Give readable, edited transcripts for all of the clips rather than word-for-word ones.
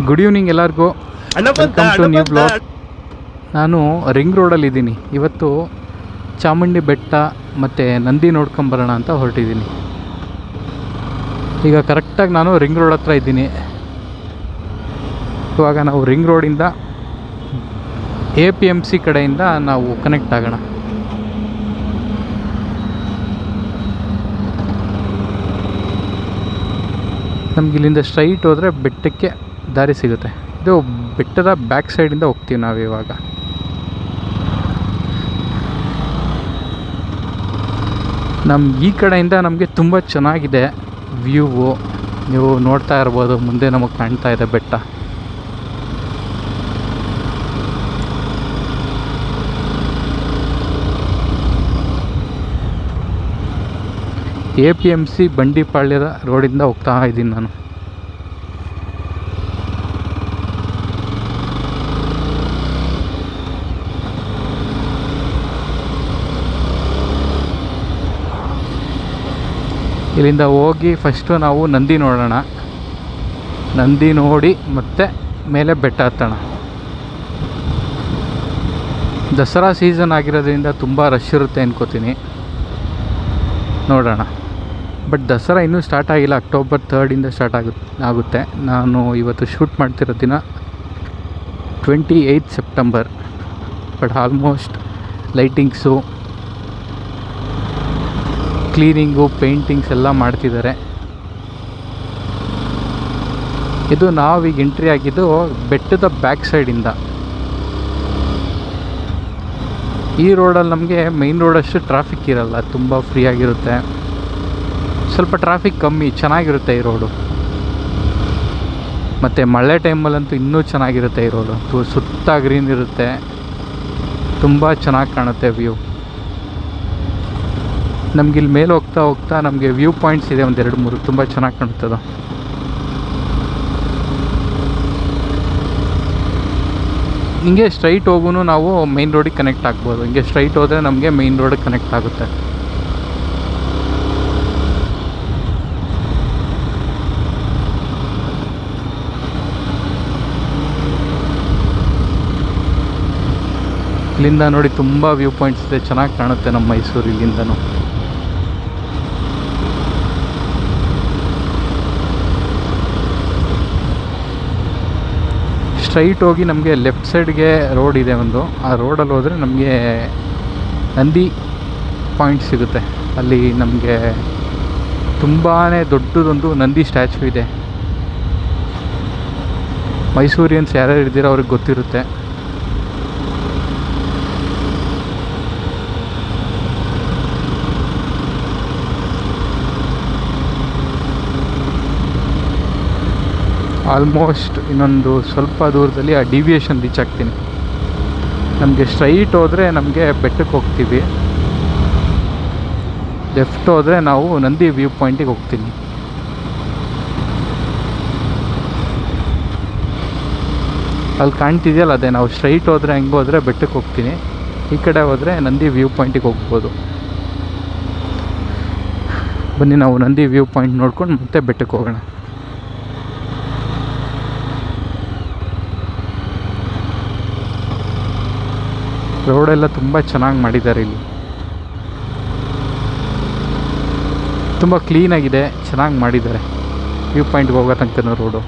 Good evening ಎಲ್ಲರಿಗೂ. Welcome to new blog. ನಾನು ring ರೋಡಲ್ಲಿದ್ದೀನಿ. ಇವತ್ತು ಚಾಮುಂಡಿ ಬೆಟ್ಟ ಮತ್ತು ನಂದಿ ನೋಡ್ಕೊಂಬರೋಣ ಅಂತ ಹೊರಟಿದ್ದೀನಿ. ಈಗ ಕರೆಕ್ಟಾಗಿ ನಾನು ರಿಂಗ್ ರೋಡ್ ಹತ್ರ ಇದ್ದೀನಿ. ಇವಾಗ ನಾವು ರಿಂಗ್ ರೋಡಿಂದ APMC ಕಡೆಯಿಂದ ನಾವು ಕನೆಕ್ಟ್ ಆಗೋಣ. ನಮ್ಗೆ ಇಲ್ಲಿಂದ ಸ್ಟ್ರೈಟ್ ಹೋದರೆ ಬೆಟ್ಟಕ್ಕೆ ದಾರಿ ಸಿಗುತ್ತೆ. ಇದು ಬೆಟ್ಟದ ಬ್ಯಾಕ್ ಸೈಡಿಂದ ಹೋಗ್ತೀವಿ ನಾವು ಇವಾಗ. ಈ ಕಡೆಯಿಂದ ನಮಗೆ ತುಂಬ ಚೆನ್ನಾಗಿದೆ ವ್ಯೂವು. ನೀವು ನೋಡ್ತಾ ಇರ್ಬೋದು, ಮುಂದೆ ನಮಗೆ ಕಾಣ್ತಾ ಇದೆ ಬೆಟ್ಟ. APMC ಬಂಡಿಪಾಳ್ಯದ ರೋಡಿಂದ ಹೋಗ್ತಾ ಇದ್ದೀನಿ ನಾನು. ಇಲ್ಲಿಂದ ಹೋಗಿ ಫಸ್ಟು ನಾವು ನಂದಿ ನೋಡೋಣ. ನಂದಿ ನೋಡಿ ಮತ್ತೆ ಮೇಲೆ ಬೆಟ್ಟ ಹತ್ತೋಣ. ದಸರಾ ಸೀಸನ್ ಆಗಿರೋದ್ರಿಂದ ತುಂಬ ರಶ್ ಇರುತ್ತೆ ಅನ್ಕೋತೀನಿ. ನೋಡೋಣ. ಬಟ್ ದಸರಾ ಇನ್ನೂ ಸ್ಟಾರ್ಟ್ ಆಗಿಲ್ಲ. ಅಕ್ಟೋಬರ್ 3 ಸ್ಟಾರ್ಟ್ ಆಗುತ್ತೆ. ನಾನು ಇವತ್ತು ಶೂಟ್ ಮಾಡ್ತಿರೋ ದಿನ 28 September. But almost lightings, cleaning, paintings ಎಲ್ಲ ಮಾಡ್ತಿದ್ದಾರೆ. ಇದು ನಾವೀಗ ಎಂಟ್ರಿ ಆಗಿದ್ದು ಬೆಟ್ಟದ ಬ್ಯಾಕ್ ಸೈಡಿಂದ. ಈ ರೋಡಲ್ಲಿ ನಮಗೆ ಮೈನ್ ರೋಡಷ್ಟು ಟ್ರಾಫಿಕ್ ಇರಲ್ಲ, ತುಂಬ ಫ್ರೀಯಾಗಿರುತ್ತೆ. ಸ್ವಲ್ಪ ಟ್ರಾಫಿಕ್ ಕಮ್ಮಿ, ಚೆನ್ನಾಗಿರುತ್ತೆ ಈ ರೋಡು. ಮತ್ತು ಮಳೆ ಟೈಮಲ್ಲಂತೂ ಇನ್ನೂ ಚೆನ್ನಾಗಿರುತ್ತೆ ಈ ರೋಡು. ಸುತ್ತ ಗ್ರೀನ್ ಇರುತ್ತೆ, ತುಂಬ ಚೆನ್ನಾಗಿ ಕಾಣುತ್ತೆ ವ್ಯೂ. ನಮ್ಗೆ ಇಲ್ಲಿ ಮೇಲೆ ಹೋಗ್ತಾ ಹೋಗ್ತಾ ನಮಗೆ ವ್ಯೂ ಪಾಯಿಂಟ್ಸ್ ಇದೆ, ಒಂದು 2-3 ತುಂಬ ಚೆನ್ನಾಗಿ ಕಾಣುತ್ತದು. ಹಿಂಗೆ ಸ್ಟ್ರೈಟ್ ಹೋಗೂ ನಾವು ಮೈನ್ ರೋಡಿಗೆ ಕನೆಕ್ಟ್ ಆಗ್ಬೋದು. ಹಿಂಗೆ ಸ್ಟ್ರೈಟ್ ಹೋದರೆ ನಮಗೆ ಮೈನ್ ರೋಡಿಗೆ ಕನೆಕ್ಟ್ ಆಗುತ್ತೆ. ಇಲ್ಲಿಂದ ನೋಡಿ ತುಂಬ ವ್ಯೂ ಪಾಯಿಂಟ್ಸ್ ಇದೆ, ಚೆನ್ನಾಗಿ ಕಾಣುತ್ತೆ ನಮ್ಮ ಮೈಸೂರು ಇಲ್ಲಿಂದನೂ. ಸ್ಟ್ರೈಟ್ ಹೋಗಿ ನಮಗೆ ಲೆಫ್ಟ್ ಸೈಡ್ಗೆ ರೋಡ್ ಇದೆ ಒಂದು. ಆ ರೋಡಲ್ಲಿ ಹೋದರೆ ನಮಗೆ ನಂದಿ ಪಾಯಿಂಟ್ ಸಿಗುತ್ತೆ. ಅಲ್ಲಿ ನಮಗೆ ತುಂಬಾ ದೊಡ್ಡದೊಂದು ನಂದಿ ಸ್ಟ್ಯಾಚು ಇದೆ. ಮೈಸೂರಿಯನ್ಸ್ ಯಾರ್ಯಾರು ಇದ್ದೀರೋ ಅವ್ರಿಗೆ ಗೊತ್ತಿರುತ್ತೆ. ಆಲ್ಮೋಸ್ಟ್ ಇನ್ನೊಂದು ಸ್ವಲ್ಪ ದೂರದಲ್ಲಿ ಆ ಡಿವಿಯೇಷನ್ ರೀಚ್ ಆಗ್ತೀನಿ. ನಮಗೆ ಸ್ಟ್ರೈಟ್ ಹೋದರೆ ನಮಗೆ ಬೆಟ್ಟಕ್ಕೆ ಹೋಗ್ತೀವಿ, ಲೆಫ್ಟ್ ಹೋದರೆ ನಾವು ನಂದಿ ವ್ಯೂ ಪಾಯಿಂಟಿಗೆ ಹೋಗ್ತೀನಿ. ಅಲ್ಲಿ ಕಾಣ್ತಿದೆಯಲ್ಲ, ಅದೇ ನಾವು ಸ್ಟ್ರೈಟ್ ಹೋದರೆ ಹೆಂಗೆ ಹೋದರೆ ಬೆಟ್ಟಕ್ಕೆ ಹೋಗ್ತೀನಿ. ಈ ಕಡೆ ಹೋದರೆ ನಂದಿ ವ್ಯೂ ಪಾಯಿಂಟಿಗೆ ಹೋಗ್ಬೋದು. ಬನ್ನಿ ನಾವು ನಂದಿ ವ್ಯೂ ಪಾಯಿಂಟ್ ನೋಡ್ಕೊಂಡು ಮತ್ತೆ ಬೆಟ್ಟಕ್ಕೆ ಹೋಗೋಣ. ರೋಡೆಲ್ಲ ತುಂಬ ಚೆನ್ನಾಗಿ ಮಾಡಿದ್ದಾರೆ. ಇಲ್ಲಿ ತುಂಬ ಕ್ಲೀನಾಗಿದೆ, ಚೆನ್ನಾಗಿ ಮಾಡಿದ್ದಾರೆ. ವ್ಯೂ ಪಾಯಿಂಟ್ಗೆ ಹೋಗೋ ತನಕ ರೋಡು.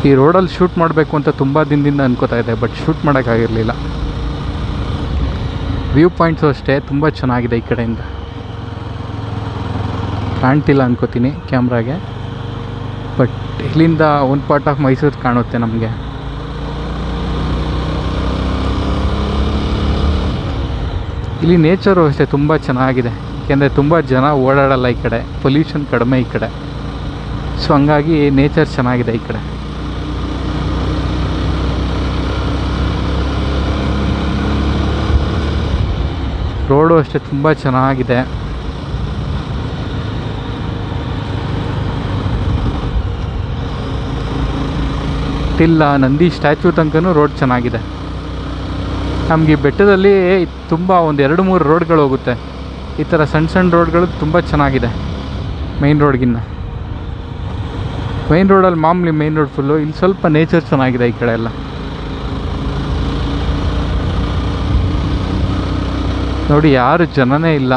ಈ ರೋಡಲ್ಲಿ ಶೂಟ್ ಮಾಡಬೇಕು ಅಂತ ತುಂಬ ದಿನದಿಂದ ಅನ್ಕೋತಾ ಇದೆ, ಬಟ್ ಶೂಟ್ ಮಾಡೋಕ್ಕಾಗಿರಲಿಲ್ಲ. ವ್ಯೂ ಪಾಯಿಂಟ್ಸು ಅಷ್ಟೇ ತುಂಬ ಚೆನ್ನಾಗಿದೆ. ಈ ಕಡೆಯಿಂದ ಕಾಣ್ತಿಲ್ಲ ಅನ್ಕೋತೀನಿ ಕ್ಯಾಮ್ರಾಗೆ, ಬಟ್ ಇಲ್ಲಿಂದ ಒಂದು ಪಾರ್ಟ್ ಆಫ್ ಮೈಸೂರು ಕಾಣುತ್ತೆ ನಮಗೆ. ಇಲ್ಲಿ ನೇಚರು ಅಷ್ಟೇ ತುಂಬ ಚೆನ್ನಾಗಿದೆ. ಏಕೆಂದರೆ ತುಂಬ ಜನ ಓಡಾಡಲ್ಲ ಈ ಕಡೆ, ಪೊಲ್ಯೂಷನ್ ಕಡಿಮೆ ಈ ಕಡೆ. ಸೊ ಹಂಗಾಗಿ ನೇಚರ್ ಚೆನ್ನಾಗಿದೆ ಈ ಕಡೆ. ರೋಡು ಅಷ್ಟೇ ತುಂಬ ಚೆನ್ನಾಗಿದೆ. ಟಿಲ್ಲ ನಂದಿ ಸ್ಟ್ಯಾಚ್ಯೂ ತನಕನೂ ರೋಡ್ ಚೆನ್ನಾಗಿದೆ. ನಮಗೆ ಬೆಟ್ಟದಲ್ಲಿ ತುಂಬ ಒಂದು 2-3 ರೋಡ್ಗಳು ಹೋಗುತ್ತೆ. ಈ ಥರ ಸಣ್ಣ ಸಣ್ಣ ರೋಡ್ಗಳು ತುಂಬ ಚೆನ್ನಾಗಿದೆ ಮೈನ್ ರೋಡ್ಗಿನ್ನ. ಮೈನ್ ರೋಡಲ್ಲಿ ಮಾಮೂಲಿ ಮೈನ್ ರೋಡ್ ಫುಲ್ಲು. ಇಲ್ಲಿ ಸ್ವಲ್ಪ ನೇಚರ್ ಚೆನ್ನಾಗಿದೆ ಈ ಕಡೆ ಎಲ್ಲ. ನೋಡಿ ಯಾರು ಜನನೇ ಇಲ್ಲ.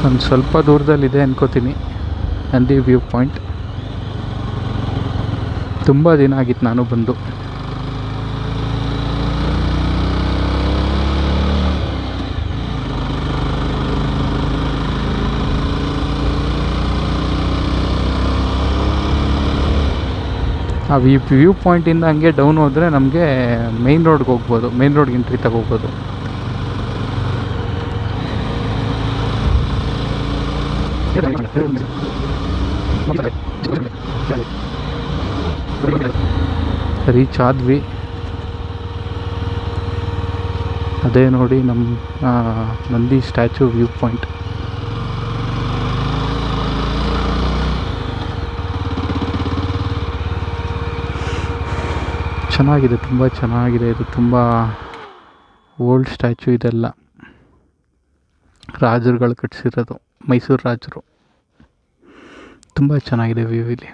ಒಂದು ಸ್ವಲ್ಪ ದೂರದಲ್ಲಿದೆ ಅನ್ಕೋತೀನಿ ನಂದಿ ವ್ಯೂ ಪಾಯಿಂಟ್. ತುಂಬ ದಿನ ಆಗಿತ್ತು ನಾನು ಬಂದು. ಆ ವ್ಯೂ ಪಾಯಿಂಟಿಂದ ಹಂಗೆ ಡೌನ್ ಹೋದರೆ ನಮಗೆ ಮೈನ್ ರೋಡ್ಗೆ ಹೋಗ್ಬೋದು, ಮೈನ್ ರೋಡ್ಗೆ ಎಂಟ್ರಿ ತಗೋಬೋದು. ರೀಚ್ ಆದ್ವಿ. ಅದೇ ನೋಡಿ ನಮ್ಮ ನಂದಿ ಸ್ಟ್ಯಾಚು ವ್ಯೂ ಪಾಯಿಂಟ್. ಚೆನ್ನಾಗಿದೆ, ತುಂಬ ಚೆನ್ನಾಗಿದೆ. ಇದು ತುಂಬ ಓಲ್ಡ್ ಸ್ಟ್ಯಾಚು ಇದೆಲ್ಲ. ರಾಜರುಗಳು ಕಟ್ಸಿರೋದು, ಮೈಸೂರು ರಾಜರು. ತುಂಬ ಚೆನ್ನಾಗಿದೆ ವ್ಯೂ ಇಲ್ಲಿ.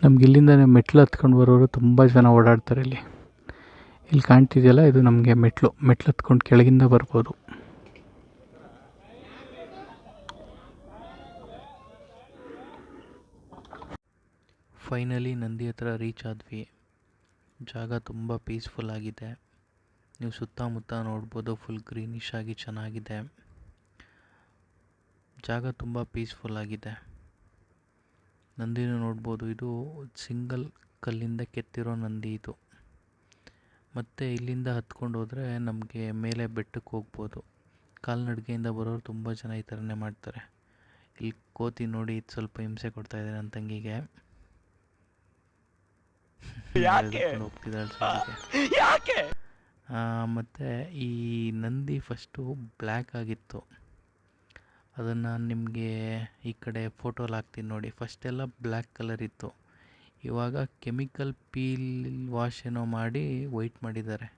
ನಮ್ಗೆ ಇಲ್ಲಿಂದನೇ ಮೆಟ್ಲು ಹತ್ಕೊಂಡು ಬರೋರು ತುಂಬ ಜನ ಓಡಾಡ್ತಾರೆ ಇಲ್ಲಿ. ಇಲ್ಲಿ ಕಾಣ್ತಿದೆಯಲ್ಲ, ಇದು ನಮಗೆ ಮೆಟ್ಲು ಹತ್ಕೊಂಡು ಕೆಳಗಿಂದ ಬರ್ಬೋದು. ಫೈನಲಿ ನಂದಿ ಹತ್ರ ರೀಚ್ ಆದ್ವಿ. ಜಾಗ ತುಂಬ ಪೀಸ್ಫುಲ್ ಆಗಿದೆ. ನೀವು ಸುತ್ತಮುತ್ತ ನೋಡ್ಬೋದು, ಫುಲ್ ಗ್ರೀನಿಶ್ ಆಗಿ ಚೆನ್ನಾಗಿದೆ. ಜಾಗ ತುಂಬ ಪೀಸ್ಫುಲ್ ಆಗಿದೆ. ನಂದಿನೂ ನೋಡ್ಬೋದು. ಇದು ಸಿಂಗಲ್ ಕಲ್ಲಿಂದ ಕೆತ್ತಿರೋ ನಂದಿ ಇದು. ಮತ್ತು ಇಲ್ಲಿಂದ ಹತ್ಕೊಂಡು ಹೋದರೆ ನಮಗೆ ಮೇಲೆ ಬೆಟ್ಟಕ್ಕೆ ಹೋಗ್ಬೋದು. ಕಾಲ್ನಡಿಗೆಯಿಂದ ಬರೋರು ತುಂಬ ಜನ ಈ ಥರನೇ ಮಾಡ್ತಾರೆ. ಇಲ್ಲಿ ಕೋತಿ ನೋಡಿ ಇದು ಸ್ವಲ್ಪ ಹಿಂಸೆ ಕೊಡ್ತಾ ಇದೆ ನನ್ನ ತಂಗಿಗೆ. ಹೋಗ್ತಿದ್ದಾಳೆ. ಮತ್ತು ಈ ನಂದಿ ಫಸ್ಟು ಬ್ಲ್ಯಾಕ್ ಆಗಿತ್ತು. ಅದನ್ನು ನಿಮಗೆ ಈ ಕಡೆ ಫೋಟೋಲ್ಲಿ ಹಾಕ್ತೀನಿ ನೋಡಿ. ಫಸ್ಟೆಲ್ಲ ಬ್ಲ್ಯಾಕ್ ಕಲರ್ ಇತ್ತು. ಇವಾಗ ಕೆಮಿಕಲ್ ಪೀಲ್ ವಾಶ್ ಏನೋ ಮಾಡಿ ವೈಟ್ ಮಾಡಿದ್ದಾರೆ.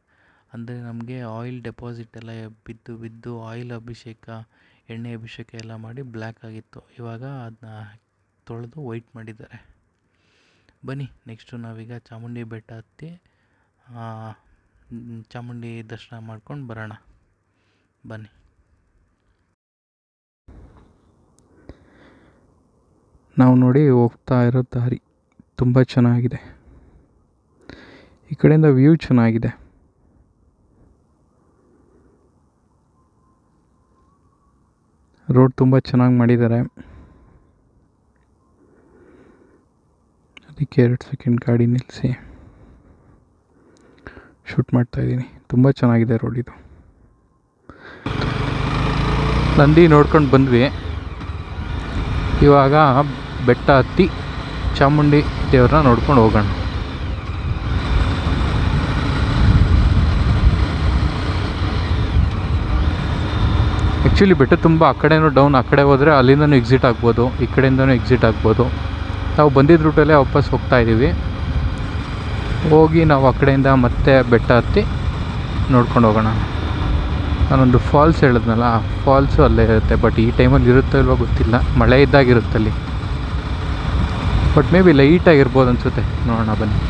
ಅಂದರೆ ನಮಗೆ ಆಯಿಲ್ ಡೆಪಾಸಿಟ್ ಎಲ್ಲ ಬಿದ್ದು ಆಯಿಲ್ ಅಭಿಷೇಕ, ಎಣ್ಣೆ ಅಭಿಷೇಕ ಎಲ್ಲ ಮಾಡಿ ಬ್ಲ್ಯಾಕ್ ಆಗಿತ್ತು. ಇವಾಗ ಅದನ್ನ ತೊಳೆದು ವೈಟ್ ಮಾಡಿದ್ದಾರೆ. ಬನ್ನಿ, ನೆಕ್ಸ್ಟು ನಾವೀಗ ಚಾಮುಂಡಿ ಬೆಟ್ಟ ಹತ್ತಿ ಚಾಮುಂಡಿ ದರ್ಶನ ಮಾಡ್ಕೊಂಡು ಬರೋಣ. ಬನ್ನಿ. ನಾವು ನೋಡಿ ಹೋಗ್ತಾ ಇರೋ ದಾರಿ ತುಂಬ ಚೆನ್ನಾಗಿದೆ. ಈ ಕಡೆಯಿಂದ ವ್ಯೂ ಚೆನ್ನಾಗಿದೆ. ರೋಡ್ ತುಂಬ ಚೆನ್ನಾಗಿ ಮಾಡಿದ್ದಾರೆ. ಅದಕ್ಕೆ 2 ಸೆಕೆಂಡ್ ಗಾಡಿ ನಿಲ್ಲಿಸಿ ಶೂಟ್ ಮಾಡ್ತಾಯಿದ್ದೀನಿ. ತುಂಬ ಚೆನ್ನಾಗಿದೆ ರೋಡ್ ಇದು. ನಂದಿ ನೋಡ್ಕೊಂಡು ಬಂದ್ವಿ. ಇವಾಗ ಬೆಟ್ಟ ಹತ್ತಿ ಚಾಮುಂಡಿ ದೇವ್ರನ್ನ ನೋಡ್ಕೊಂಡು ಹೋಗೋಣ. ಆ್ಯಕ್ಚುಲಿ ಬೆಟ್ಟ ತುಂಬ ಆ ಕಡೆನೂ ಡೌನ್. ಆ ಕಡೆ ಹೋದರೆ ಅಲ್ಲಿಂದನೂ ಎಕ್ಸಿಟ್ ಆಗ್ಬೋದು, ಈ ಕಡೆಯಿಂದನೂ ಎಕ್ಸಿಟ್ ಆಗ್ಬೋದು. ನಾವು ಬಂದಿದ್ದ ರೂಟಲ್ಲೇ ವಾಪಸ್ ಹೋಗ್ತಾಯಿದ್ದೀವಿ. ಹೋಗಿ ನಾವು ಆ ಕಡೆಯಿಂದ ಮತ್ತೆ ಬೆಟ್ಟ ಹತ್ತಿ ನೋಡ್ಕೊಂಡು ಹೋಗೋಣ. ನಾನೊಂದು ಫಾಲ್ಸ್ ಹೇಳಿದ್ನಲ್ಲ, ಆ ಫಾಲ್ಸು ಅಲ್ಲೇ ಇರುತ್ತೆ. ಬಟ್ ಈ ಟೈಮಲ್ಲಿ ಇರುತ್ತೋ ಇಲ್ವೋ ಗೊತ್ತಿಲ್ಲ. ಮಳೆ ಇದ್ದಾಗಿರುತ್ತಲ್ಲಿ. ಬಟ್ ಮೇ ಬಿ ಲೈಟಾಗಿರ್ಬೋದು ಅನಿಸುತ್ತೆ. ನೋಡೋಣ ಬನ್ನಿ.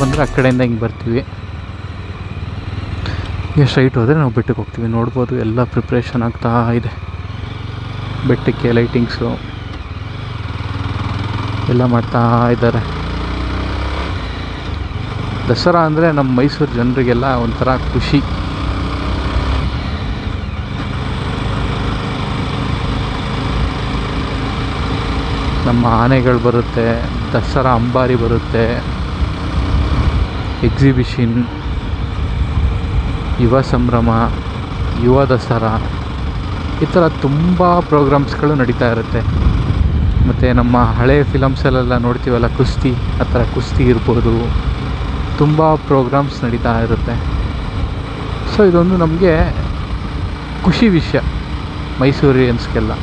ಬಂದರೆ ಆ ಕಡೆಯಿಂದ ಹಿಂಗೆ ಬರ್ತೀವಿ. ಈಗ ಸ್ಟ್ರೈಟ್ ಹೋದರೆ ನಾವು ಬೆಟ್ಟಕ್ಕೆ ಹೋಗ್ತೀವಿ. ನೋಡ್ಬೋದು ಎಲ್ಲ ಪ್ರಿಪ್ರೇಷನ್ ಆಗ್ತಾ ಇದೆ. ಬೆಟ್ಟಕ್ಕೆ ಲೈಟಿಂಗ್ಸು ಎಲ್ಲ ಮಾಡ್ತಾ ಇದ್ದಾರೆ. ದಸರಾ ಅಂದರೆ ನಮ್ಮ ಮೈಸೂರು ಜನರಿಗೆಲ್ಲ ಒಂಥರ ಖುಷಿ. ನಮ್ಮ ಆನೆಗಳು ಬರುತ್ತೆ, ದಸರಾ ಅಂಬಾರಿ ಬರುತ್ತೆ, ಎಕ್ಸಿಬಿಷನ್, ಯುವ ಸಂಭ್ರಮ, ಯುವ ದಸರಾ, ಈ ಥರ ತುಂಬ ಪ್ರೋಗ್ರಾಮ್ಸ್ಗಳು ನಡೀತಾ ಇರುತ್ತೆ. ಮತ್ತು ನಮ್ಮ ಹಳೆಯ ಫಿಲಮ್ಸಲ್ಲೆಲ್ಲ ನೋಡ್ತೀವಲ್ಲ ಕುಸ್ತಿ, ಆ ಥರ ಕುಸ್ತಿ ಇರ್ಬೋದು, ತುಂಬ ಪ್ರೋಗ್ರಾಮ್ಸ್ ನಡೀತಾ ಇರುತ್ತೆ. ಸೊ ಇದೊಂದು ನಮಗೆ ಖುಷಿ ವಿಷಯ ಮೈಸೂರಿಯನ್ಸ್ಗೆಲ್ಲ.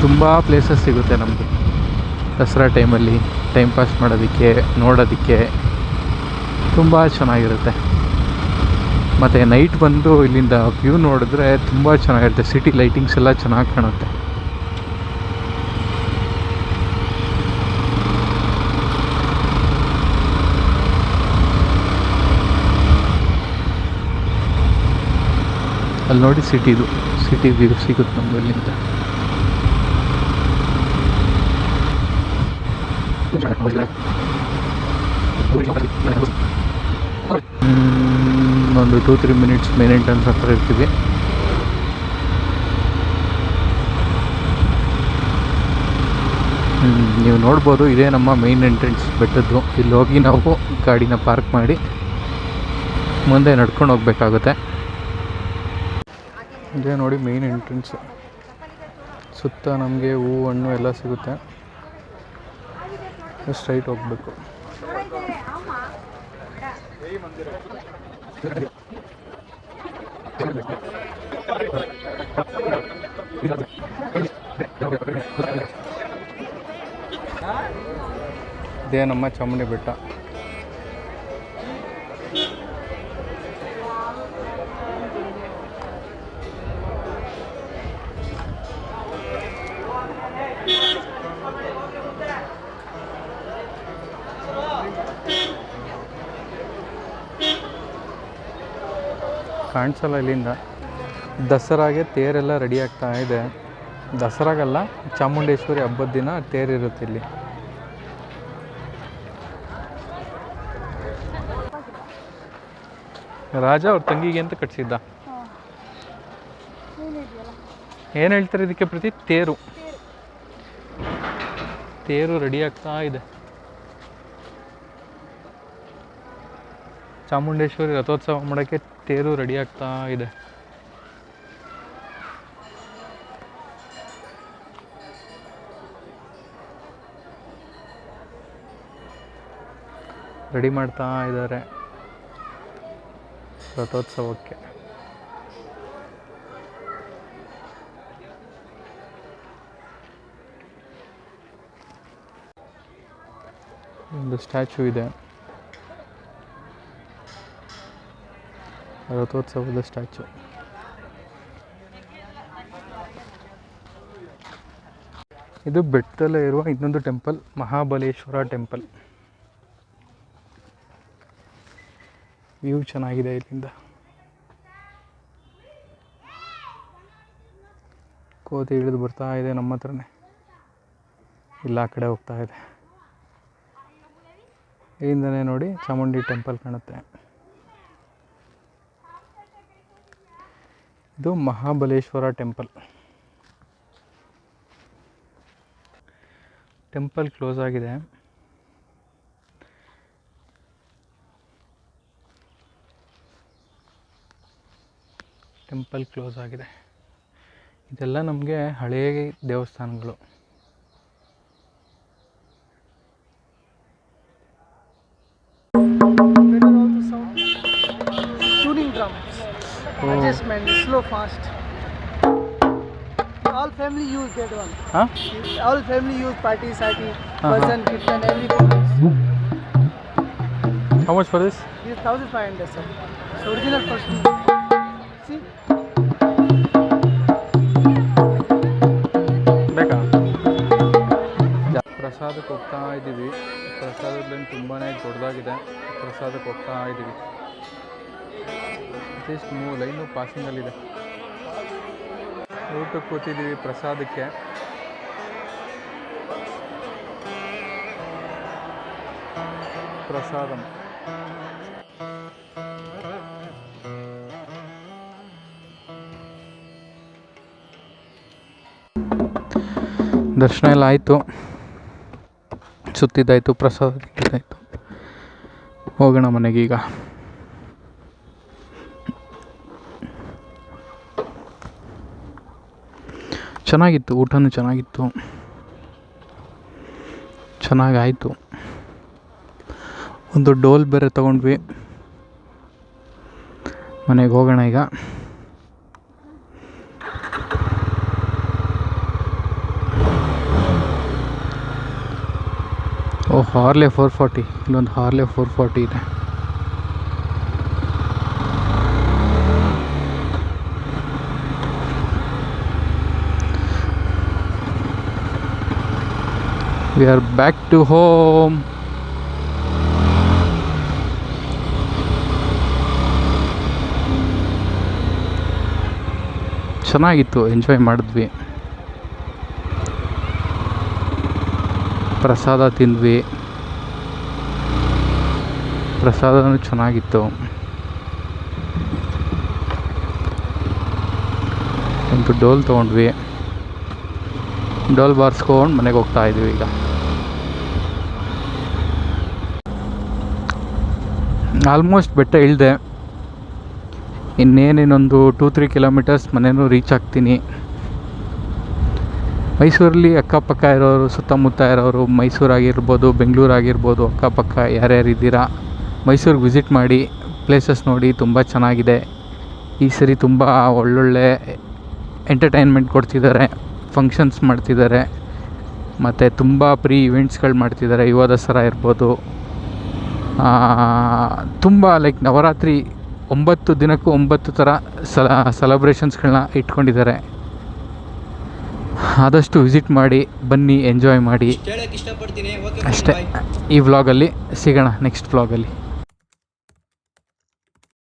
ತುಂಬ ಪ್ಲೇಸಸ್ ಸಿಗುತ್ತೆ ನಮಗೆ ದಸರಾ ಟೈಮಲ್ಲಿ ಟೈಮ್ ಪಾಸ್ ಮಾಡೋದಕ್ಕೆ, ನೋಡೋದಕ್ಕೆ ತುಂಬ ಚೆನ್ನಾಗಿರುತ್ತೆ. ಮತ್ತು ನೈಟ್ ಬಂದು ಇಲ್ಲಿಂದ ವ್ಯೂ ನೋಡಿದ್ರೆ ತುಂಬ ಚೆನ್ನಾಗಿರುತ್ತೆ. ಸಿಟಿ ಲೈಟಿಂಗ್ಸ್ ಎಲ್ಲ ಚೆನ್ನಾಗಿ ಕಾಣುತ್ತೆ. ಅಲ್ಲಿ ನೋಡಿ ಸಿಟಿ ವ್ಯೂ ಸಿಗುತ್ತೆ ನಮ್ಗೆ ಅಲ್ಲಿಂದ. ಒಂದು 2-3 ಮಿನಿಟ್ಸ್ ಮೇನ್ ಎಂಟ್ರೆನ್ಸ್ ಹತ್ರ ಇರ್ತೀವಿ. ನೀವು ನೋಡ್ಬೋದು, ಇದೇ ನಮ್ಮ ಮೇನ್ ಎಂಟ್ರೆನ್ಸ್ ಬೆಟ್ಟದ್ದು. ಇಲ್ಲಿ ಹೋಗಿ ನಾವು ಗಾಡಿನ ಪಾರ್ಕ್ ಮಾಡಿ ಮುಂದೆ ನಡ್ಕೊಂಡು ಹೋಗ್ಬೇಕಾಗುತ್ತೆ. ಇದೇ ನೋಡಿ ಮೇನ್ ಎಂಟ್ರೆನ್ಸು. ಸುತ್ತ ನಮಗೆ ಹೂವು ಹಣ್ಣು ಎಲ್ಲ ಸಿಗುತ್ತೆ. ಸ್ಟ್ರೈಟ್ ಹೋಗಬೇಕು. ಇದೇ ನಮ್ಮ ಚಾಮುಂಡಿ ಬೆಟ್ಟ. ಕಾಣಿಸಲ್ಲ ಇಲ್ಲಿಂದ. ದಸರಾಗೆ ತೇರೆಲ್ಲ ರೆಡಿ ಆಗ್ತಾ ಇದೆ. ದಸರಾಗಲ್ಲ, ಚಾಮುಂಡೇಶ್ವರಿ ಹಬ್ಬದ ದಿನ ತೇರಿರುತ್ತೆ ಇಲ್ಲಿ. ರಾಜ ಅವ್ರ ತಂಗಿಗೆ ಅಂತ ಕಟ್ಸಿದ್ದ. ಏನು ಹೇಳ್ತಾರೆ ಇದಕ್ಕೆ ಪ್ರತಿ? ತೇರು ರೆಡಿ ಆಗ್ತಾ ಇದೆ. ಚಾಮುಂಡೇಶ್ವರಿ ರಥೋತ್ಸವ ಮಾಡೋಕ್ಕೆ ತೇರು ರೆಡಿ ಆಗ್ತಾ ಇದೆ. ರೆಡಿ ಮಾಡ್ತಾ ಇದ್ದಾರೆ ರಥೋತ್ಸವಕ್ಕೆ. ಒಂದು ಸ್ಟ್ಯಾಚು ಇದೆ, ರಥೋತ್ಸವದ ಸ್ಟ್ಯಾಚು. ಇದು ಬೆಟ್ಟದಲ್ಲೇ ಇರುವ ಇನ್ನೊಂದು ಟೆಂಪಲ್, ಮಹಾಬಲೇಶ್ವರ ಟೆಂಪಲ್. ವ್ಯೂ ಚೆನ್ನಾಗಿದೆ ಇಲ್ಲಿಂದ. ಕೋತಿ ಇಳಿದು ಬರ್ತಾ ಇದೆ ನಮ್ಮ ಹತ್ರನೇ. ಇಲ್ಲ ಆ ಕಡೆ ಹೋಗ್ತಾ ಇದೆ. ಇಲ್ಲಿಂದನೇ ನೋಡಿ ಚಾಮುಂಡಿ ಟೆಂಪಲ್ ಕಾಣುತ್ತೆ. ಇದು ಮಹಾಬಲೇಶ್ವರ ಟೆಂಪಲ್. ಟೆಂಪಲ್ ಕ್ಲೋಸ್ ಆಗಿದೆ. ಇದೆಲ್ಲ ನಮಗೆ ಹಳೆಯ ದೇವಸ್ಥಾನಗಳು. Adjustment, slow, fast. All family use that one. Huh? All family use party, sati, bhajan, kirtan, everything. How much for this? This is 1500 sir. It's original person. See? ಬೇಕಾ? ಪ್ರಸಾದಕ್ಕೆ ಹೋಗ್ತಾ ಇದ್ದೀವಿ. ಪ್ರಸಾದದಲ್ಲಿ ತುಂಬಾ ದೊಡ್ಡದಾಗಿದೆ. ಪ್ರಸಾದಕ್ಕೆ ಹೋಗ್ತಾ ಇದ್ದೀವಿ. ಅಟ್ಲೀಸ್ಟ್ 3 ಲೈನು ಪಾಸಿಂಗಲ್ಲಿದೆ. ಊಟಕ್ಕೆ ಕೂತಿದ್ದೀವಿ ಪ್ರಸಾದಕ್ಕೆ. ಪ್ರಸಾದಂ ದರ್ಶನ ಎಲ್ಲ ಆಯಿತು, ಸುತ್ತಿದ್ದಾಯಿತು, ಪ್ರಸಾದ ತಿಂದಿದ್ದಾಯಿತು. ಹೋಗೋಣ ಮನೆಗೀಗ. ಚೆನ್ನಾಗಿತ್ತು, ಊಟನೂ ಚೆನ್ನಾಗಿತ್ತು, ಚೆನ್ನಾಗಾಯಿತು. ಒಂದು ಡೋಲ್ ಬೇರೆ ತೊಗೊಂಡ್ವಿ. ಮನೆಗೆ ಹೋಗೋಣ ಈಗ. Oh, Harley 440. ಇಲ್ಲೊಂದು ಹಾರ್ಲೆ 440 ಇದೆ. We are back to home. ಚೆನ್ನಾಗಿತ್ತು, ಎಂಜಾಯ್ ಮಾಡಿದ್ವಿ. ಪ್ರಸಾದ ತಿಂದ್ವಿ. ಪ್ರಸಾದನೂ ಚೆನ್ನಾಗಿತ್ತು. ಒಂದು ಡೋಲ್ ತೊಗೊಂಡ್ವಿ. ಡೋಲ್ ಬಾರಿಸ್ಕೊಂಡು ಮನೆಗೆ ಹೋಗ್ತಾ ಇದ್ವಿ ಈಗ. ಆಲ್ಮೋಸ್ಟ್ ಬೆಟ್ಟ ಇಳಿದೆ. ಇನ್ನೊಂದು 2-3 ಕಿಲೋಮೀಟರ್ಸ್ ಮನೆಯೂ ರೀಚ್ ಆಗ್ತೀನಿ. ಮೈಸೂರಲ್ಲಿ ಅಕ್ಕಪಕ್ಕ ಇರೋರು, ಸುತ್ತಮುತ್ತ ಇರೋರು, ಮೈಸೂರಾಗಿರ್ಬೋದು, ಬೆಂಗಳೂರಾಗಿರ್ಬೋದು, ಅಕ್ಕಪಕ್ಕ ಯಾರ್ಯಾರಿದ್ದೀರಾ, ಮೈಸೂರಿಗೆ ವಿಸಿಟ್ ಮಾಡಿ, ಪ್ಲೇಸಸ್ ನೋಡಿ. ತುಂಬ ಚೆನ್ನಾಗಿದೆ. ಈ ಸರಿ ತುಂಬ ಒಳ್ಳೊಳ್ಳೆ ಎಂಟರ್ಟೈನ್ಮೆಂಟ್ ಕೊಡ್ತಿದ್ದಾರೆ, ಫಂಕ್ಷನ್ಸ್ ಮಾಡ್ತಿದ್ದಾರೆ, ಮತ್ತು ತುಂಬ ಪ್ರೀ ಇವೆಂಟ್ಸ್ಗಳು ಮಾಡ್ತಿದ್ದಾರೆ. ಯುವ ದಸರಾ ಇರ್ಬೋದು, ತುಂಬ ಲೈಕ್ ನವರಾತ್ರಿ 9 ದಿನಕ್ಕೂ 9 ಥರ ಸೆಲೆಬ್ರೇಷನ್ಸ್ಗಳನ್ನ ಇಟ್ಕೊಂಡಿದ್ದಾರೆ. ಆದಷ್ಟು ವಿಸಿಟ್ ಮಾಡಿ, ಬನ್ನಿ, ಎಂಜಾಯ್ ಮಾಡಿ. ಅಷ್ಟೇ. ಈ ವ್ಲಾಗಲ್ಲಿ ಸಿಗೋಣ ನೆಕ್ಸ್ಟ್ ವ್ಲಾಗಲ್ಲಿ.